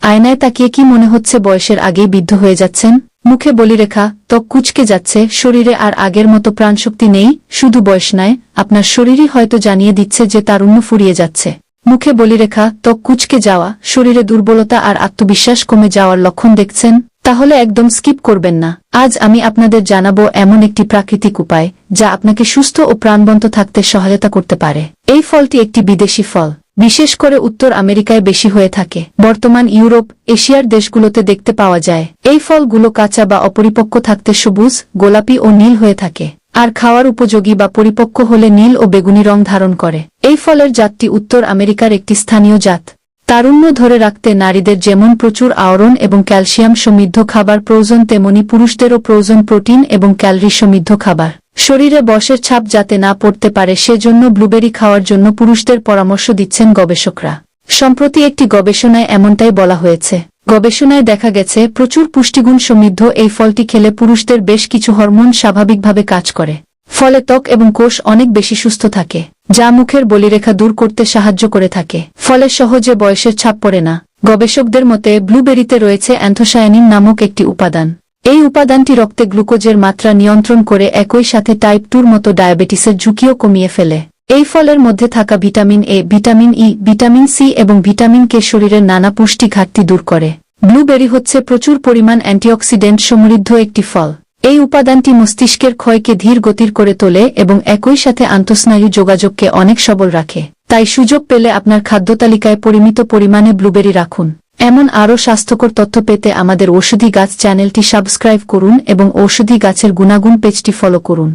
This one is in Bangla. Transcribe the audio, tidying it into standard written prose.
আয়নায় তাকিয়ে কি মনে হচ্ছে বয়সের আগেই বৃদ্ধ হয়ে যাচ্ছেন? মুখে বলিরেখা, ত্বক কুঁচকে যাচ্ছে, শরীরে আর আগের মতো প্রাণশক্তি নেই। শুধু বয়স নয়, আপনার শরীরই হয়তো জানিয়ে দিচ্ছে যে তারুণ্য ফুরিয়ে যাচ্ছে। মুখে বলিরেখা, ত্বক কুঁচকে যাওয়া, শরীরে দুর্বলতা আর আত্মবিশ্বাস কমে যাওয়ার লক্ষণ দেখছেন? তাহলে একদম স্কিপ করবেন না। আজ আমি আপনাদের জানাবো এমন একটি প্রাকৃতিক উপায় যা আপনাকে সুস্থ ও প্রাণবন্ত থাকতে সহায়তা করতে পারে। এই ফলটি একটি বিদেশি ফল, বিশেষ করে উত্তর আমেরিকায় বেশি হয়ে থাকে। বর্তমান ইউরোপ, এশিয়ার দেশগুলোতে দেখতে পাওয়া যায়। এই ফলগুলো কাঁচা বা অপরিপক্ক থাকতে সবুজ, গোলাপি ও নীল হয়ে থাকে, আর খাওয়ার উপযোগী বা পরিপক্ক হলে নীল ও বেগুনি রং ধারণ করে। এই ফলের জাতটি উত্তর আমেরিকার একটি স্থানীয় জাত। তারুণ্য ধরে রাখতে নারীদের যেমন প্রচুর আয়রন এবং ক্যালসিয়াম সমৃদ্ধ খাবার প্রয়োজন, তেমনি পুরুষদেরও প্রয়োজন প্রোটিন এবং ক্যালরি সমৃদ্ধ খাবার। শরীরে বয়সের ছাপ যাতে না পড়তে পারে সেজন্য ব্লুবেরি খাওয়ার জন্য পুরুষদের পরামর্শ দিচ্ছেন গবেষকরা। সম্প্রতি একটি গবেষণায় এমনটাই বলা হয়েছে। গবেষণায় দেখা গেছে প্রচুর পুষ্টিগুণ সমৃদ্ধ এই ফলটি খেলে পুরুষদের বেশ কিছু হরমোন স্বাভাবিকভাবে কাজ করে। ফলে ত্বক এবং কোষ অনেক বেশি সুস্থ থাকে, যা মুখের বলিরেখা দূর করতে সাহায্য করে থাকে। ফলে সহজে বয়সের ছাপ পড়ে না। গবেষকদের মতে ব্লুবেরিতে রয়েছে অ্যান্থোসায়ানিন নামক একটি উপাদান। এই উপাদানটি রক্তে গ্লুকোজের মাত্রা নিয়ন্ত্রণ করে, একই সাথে টাইপ 2 মতো ডায়াবেটিসের ঝুঁকিও কমিয়ে ফেলে। এই ফলের মধ্যে থাকা vitamin A, vitamin E, vitamin C এবং ভিটামিন কে শরীরের নানা পুষ্টি ঘাটতি দূর করে। ব্লুবেরি হচ্ছে প্রচুর পরিমাণ অ্যান্টিঅক্সিডেন্ট সমৃদ্ধ একটি ফল। এই উপাদানটি মস্তিষ্কের ক্ষয়কে ধীর গতির করে তোলে এবং একই সাথে আন্তঃস্নায়ু যোগাযোগকে অনেক সবল রাখে। তাই সুযোগ পেলে আপনার খাদ্যতালিকায় পরিমিত পরিমাণে ব্লুবেরি রাখুন। এমন আরও স্বাস্থ্যকর তথ্য পেতে আমাদের ঔষধি গাছ চ্যানেলটি সাবস্ক্রাইব করুন এবং ঔষধি গাছের গুণাগুণ পেজটি ফলো করুন।